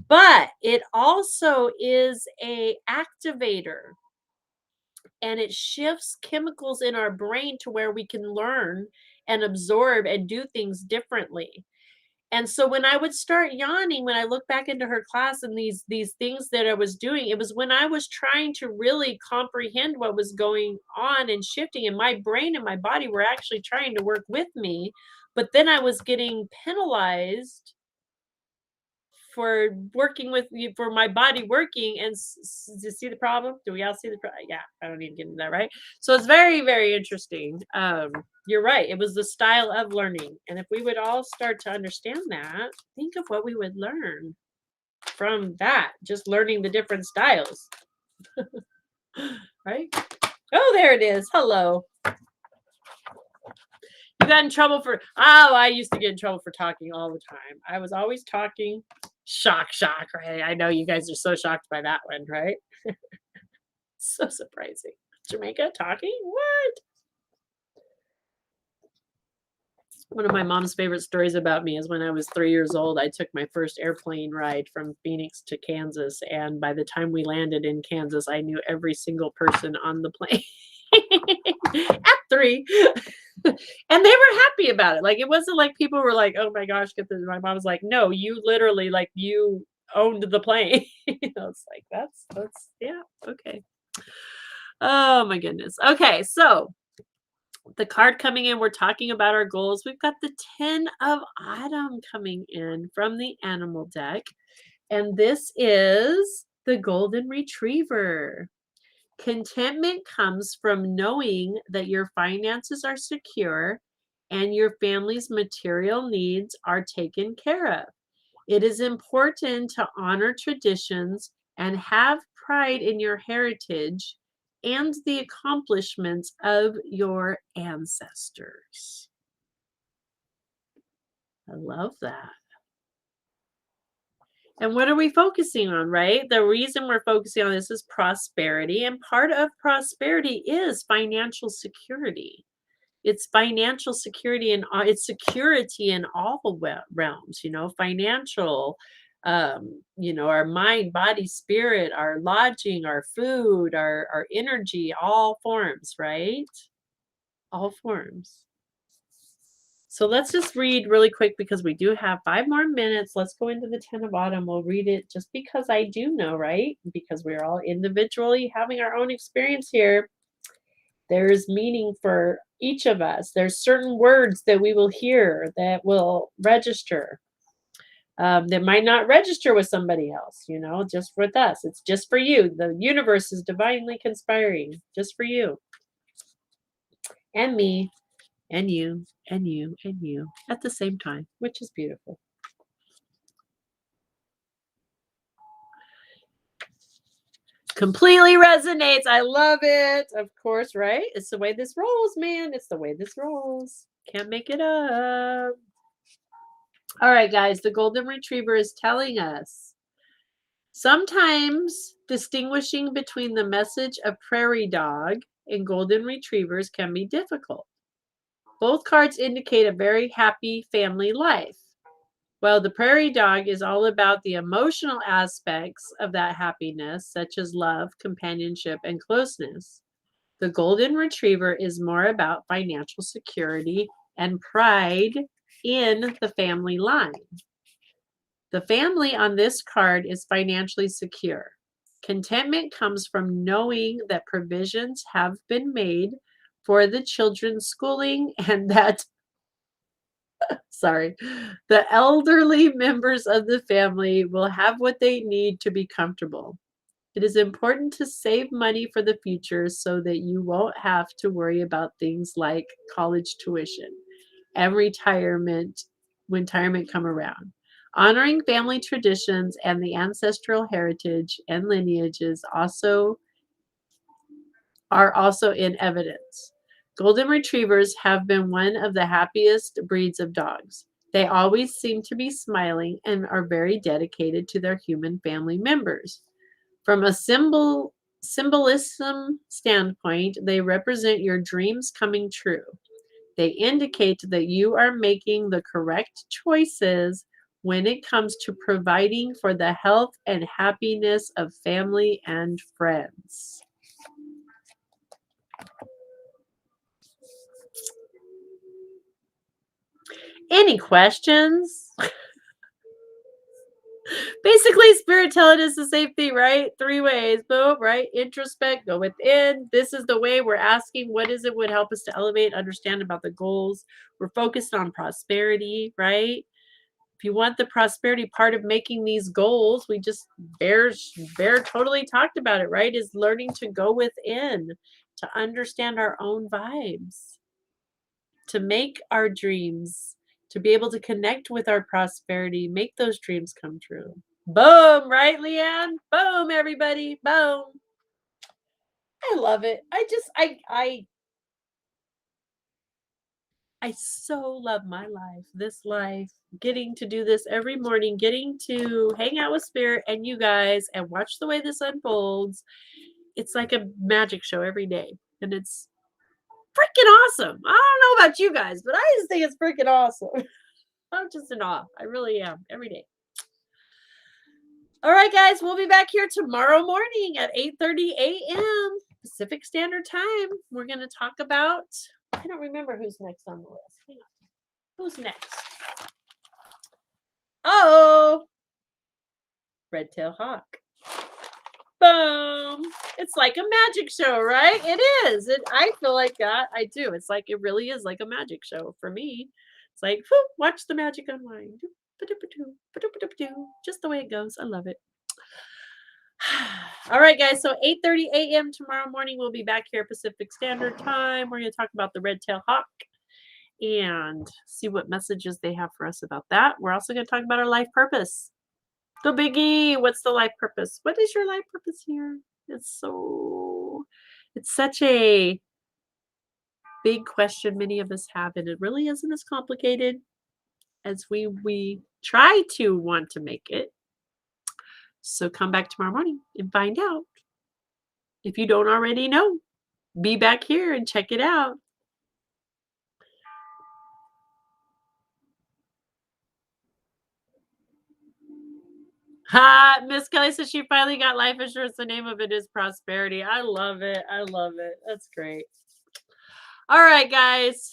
But it also is a activator, and it shifts chemicals in our brain to where we can learn and absorb and do things differently. And so when I would start yawning, when I look back into her class and these things that I was doing, it was when I was trying to really comprehend what was going on and shifting, and my brain and my body were actually trying to work with me. But then I was getting penalized for working with you, for my body working. And do you see the problem? Do we all see the problem? Yeah, I don't need to get into that, right? So it's very, very interesting. You're right. It was the style of learning. And if we would all start to understand that, think of what we would learn from that, just learning the different styles. Right? Oh, there it is. Hello. You got in trouble for, I used to get in trouble for talking all the time. I was always talking. Shock, right? I know you guys are so shocked by that one, right? So surprising. Jamaica talking? What? One of my mom's favorite stories about me is when I was 3 years old, I took my first airplane ride from Phoenix to Kansas. And by the time we landed in Kansas, I knew every single person on the plane at 3. And they were happy about it. Like, it wasn't like people were like, oh my gosh, get this. My mom was like, no, you literally, you owned the plane. It's like, that's, yeah, okay. Oh my goodness. Okay, so the card coming in, we're talking about our goals. We've got the 10 of Autumn coming in from the animal deck. And this is The golden retriever. Contentment comes from knowing that your finances are secure and your family's material needs are taken care of. It is important to honor traditions and have pride in your heritage and the accomplishments of your ancestors. I love that. And what are we focusing on, right? The reason we're focusing on this is prosperity, and part of prosperity is financial security. It's financial security and it's security in all realms, financial, our mind, body, spirit, our lodging, our food, our energy, all forms, right? All forms. So let's just read really quick because we do have 5 more minutes. Let's go into the 10 of autumn. We'll read it just because I do know, right? Because we're all individually having our own experience here. There is meaning for each of us. There's certain words that we will hear that will register, that might not register with somebody else, just with us. It's just for you. The universe is divinely conspiring just for you and me and you and you and you at the same time, which is beautiful. Completely resonates. I love it. Of course, right? It's the way this rolls, man. It's the way this rolls. Can't make it up. All right, guys, the golden retriever is telling us sometimes distinguishing between the message of prairie dog and golden retrievers can be difficult. Both cards indicate a very happy family life. Well, the prairie dog is all about the emotional aspects of that happiness, such as love, companionship, and closeness. The golden retriever is more about financial security and pride in the family line. The family on this card is financially secure. Contentment comes from knowing that provisions have been made for the children's schooling and that sorry, the elderly members of the family will have what they need to be comfortable. It is important to save money for the future so that you won't have to worry about things like college tuition and retirement when retirement come around. Honoring family traditions and the ancestral heritage and lineages are also in evidence. Golden retrievers have been one of the happiest breeds of dogs. They always seem to be smiling and are very dedicated to their human family members. From a symbolism standpoint, they represent your dreams coming true. They indicate that you are making the correct choices when it comes to providing for the health and happiness of family and friends. Any questions? Basically, spirit telling us the same thing, right? 3 ways. Boom, right? Introspect, go within. This is the way we're asking what is it would help us to elevate, understand about the goals. We're focused on prosperity, right? If you want the prosperity part of making these goals, we just Bear totally talked about it, right? Is learning to go within, to understand our own vibes, to make our dreams, to be able to connect with our prosperity, make those dreams come true. Boom, right, Leanne? Boom, everybody. Boom. I love it. I so love my life, this life, getting to do this every morning, getting to hang out with spirit and you guys and watch the way this unfolds. It's like a magic show every day. And it's freaking awesome. I don't know about you guys, but I just think it's freaking awesome. I'm just in awe. I really am every day. All right, guys, we'll be back here tomorrow morning at 8:30 a.m. Pacific Standard Time. We're going to talk about, I don't remember who's next on the list. Hang on. Who's next? Oh, Red Tail Hawk. Boom. It's like a magic show, right? It is. I feel like that. I do. It's like, it really is like a magic show for me. It's like, whew, watch the magic unwind. Just the way it goes. I love it. All right, guys. So 8:30 a.m. tomorrow morning, we'll be back here Pacific Standard Time. We're going to talk about the red-tailed hawk and see what messages they have for us about that. We're also going to talk about our life purpose. The biggie. What's the life purpose? What is your life purpose here? It's such a big question many of us have, and it really isn't as complicated as we try to want to make it. So come back tomorrow morning and find out. If you don't already know, be back here and check it out. Ha! Miss Kelly says she finally got life insurance. The name of it is prosperity. I love it. I love it. That's great. All right, guys.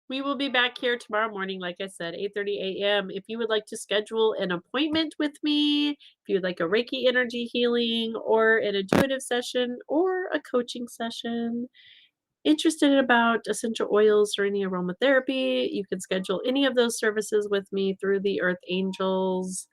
We will be back here tomorrow morning, like I said, 8:30 a.m. If you would like to schedule an appointment with me, if you would like a Reiki energy healing or an intuitive session or a coaching session, interested about essential oils or any aromatherapy, you can schedule any of those services with me through the Earth Angels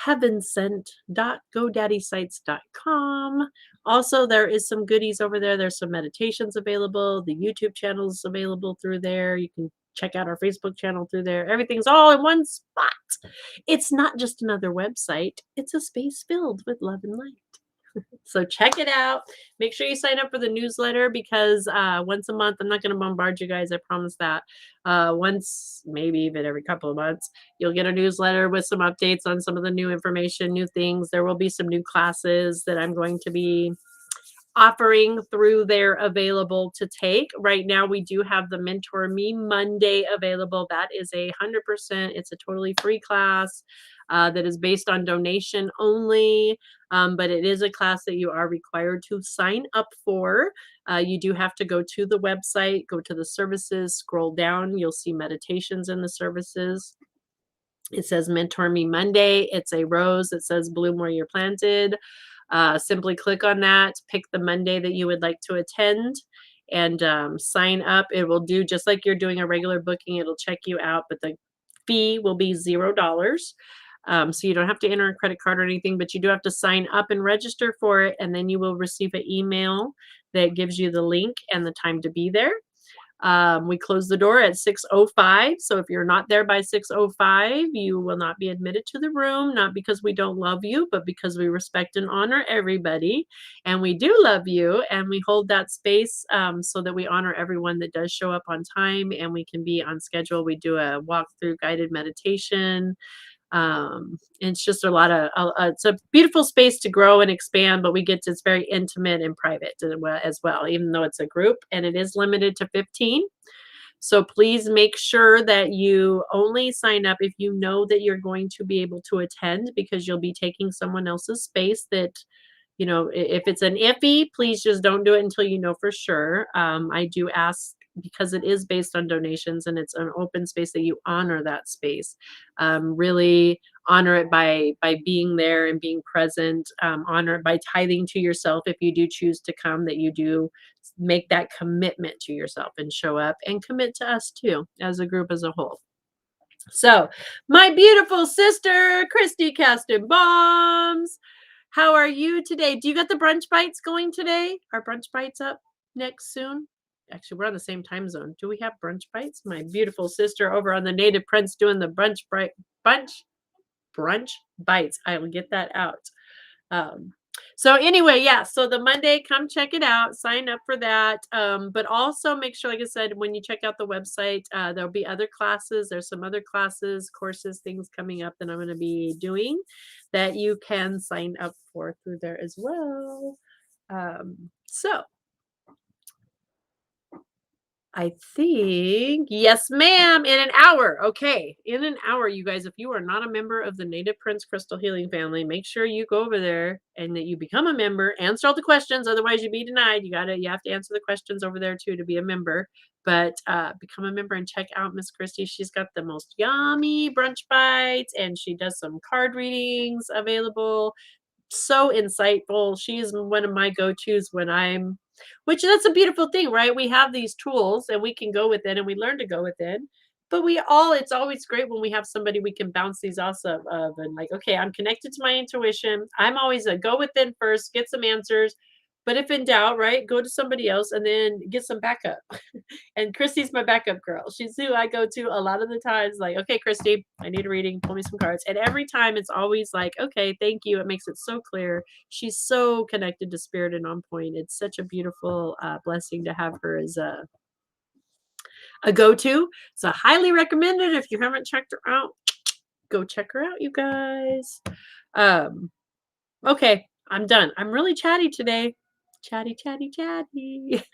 heavensent.godaddysites.com. Also, there is some goodies over there. There's some meditations available. The YouTube channel is available through there. You can check out our Facebook channel through there. Everything's all in one spot. It's not just another website, it's a space filled with love and light. So check it out. Make sure you sign up for the newsletter because once a month, I'm not going to bombard you guys. I promise that. Once, maybe even every couple of months, you'll get a newsletter with some updates on some of the new information, new things. There will be some new classes that I'm going to be offering through there available to take. Right now, we do have the Mentor Me Monday available. That is 100%. It's a totally free class that is based on donation only, but it is a class that you are required to sign up for. You do have to go to the website, go to the services, scroll down. You'll see meditations in the services. It says Mentor Me Monday. It's a rose that says bloom where you're planted. Simply click on that, pick the Monday that you would like to attend, and sign up. It will do just like you're doing a regular booking. It'll check you out, but the fee will be $0. So you don't have to enter a credit card or anything, but you do have to sign up and register for it, and then you will receive an email that gives you the link and the time to be there. We close the door at 6:05. So if you're not there by 6:05, you will not be admitted to the room, not because we don't love you, but because we respect and honor everybody. And we do love you. And we hold that space so that we honor everyone that does show up on time and we can be on schedule. We do a walkthrough guided meditation. It's just a lot of it's a beautiful space to grow and expand, but we get to, it's very intimate and private as well, even though it's a group and it is limited to 15. So please make sure that you only sign up if you know that you're going to be able to attend, because you'll be taking someone else's space that, if it's an iffy, please just don't do it until you know for sure. I do ask, because it is based on donations and it's an open space, that you honor that space. Really honor it by being there and being present. Honor it by tithing to yourself if you do choose to come, that you do make that commitment to yourself and show up and commit to us too as a group as a whole. So, my beautiful sister, Christy Caston Bombs, how are you today? Do you got the brunch bites going today? Are brunch bites up next soon? Actually, we're on the same time zone. Do we have brunch bites? My beautiful sister over on the Native Prince doing the brunch bites. I will get that out. So anyway, yeah, so the Monday, come check it out, sign up for that. But also make sure, like I said, when you check out the website, there'll be other classes. There's some other classes, courses, things coming up that I'm going to be doing that you can sign up for through there as well. So I think, yes, ma'am, in an hour. Okay, in an hour, you guys, if you are not a member of the Native Prince Crystal Healing family, make sure you go over there and that you become a member, answer all the questions. Otherwise, you'd be denied. You have to answer the questions over there too to be a member. But become a member and check out Miss Christy. She's got the most yummy brunch bites, and she does some card readings available. So insightful. She's one of my go-tos which that's a beautiful thing, right? We have these tools and we can go within and we learn to go within, But it's always great when we have somebody we can bounce these off of and like, okay, I'm connected to my intuition. I'm always a go within first, get some answers. But if in doubt, right, go to somebody else and then get some backup. And Christy's my backup girl. She's who I go to a lot of the times, like, okay, Christy, I need a reading, pull me some cards. And every time it's always like, okay, thank you. It makes it so clear. She's so connected to spirit and on point. It's such a beautiful blessing to have her as a go-to. So highly recommended. If you haven't checked her out, go check her out, you guys. Okay, I'm done. I'm really chatty today. Chatty, chatty, chatty.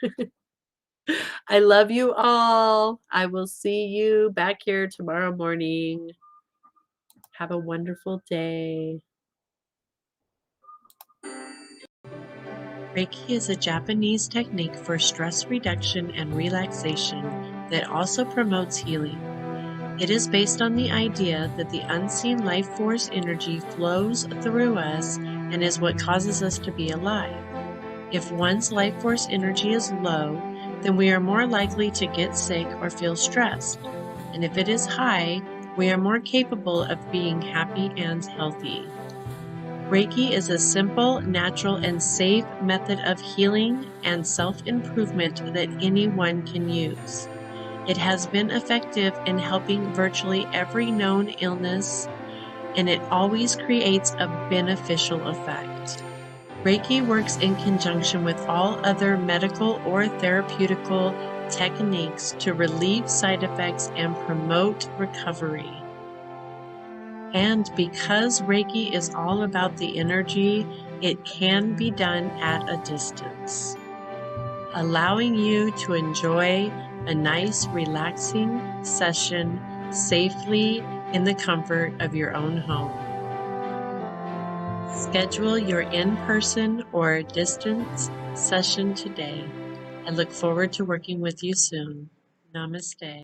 I love you all. I will see you back here tomorrow morning. Have a wonderful day. Reiki is a Japanese technique for stress reduction and relaxation that also promotes healing. It is based on the idea that the unseen life force energy flows through us and is what causes us to be alive. If one's life force energy is low, then we are more likely to get sick or feel stressed. And if it is high, we are more capable of being happy and healthy. Reiki is a simple, natural, and safe method of healing and self-improvement that anyone can use. It has been effective in helping virtually every known illness, and it always creates a beneficial effect. Reiki works in conjunction with all other medical or therapeutical techniques to relieve side effects and promote recovery. And because Reiki is all about the energy, it can be done at a distance, allowing you to enjoy a nice, relaxing session safely in the comfort of your own home. Schedule your in-person or distance session today. I look forward to working with you soon. Namaste.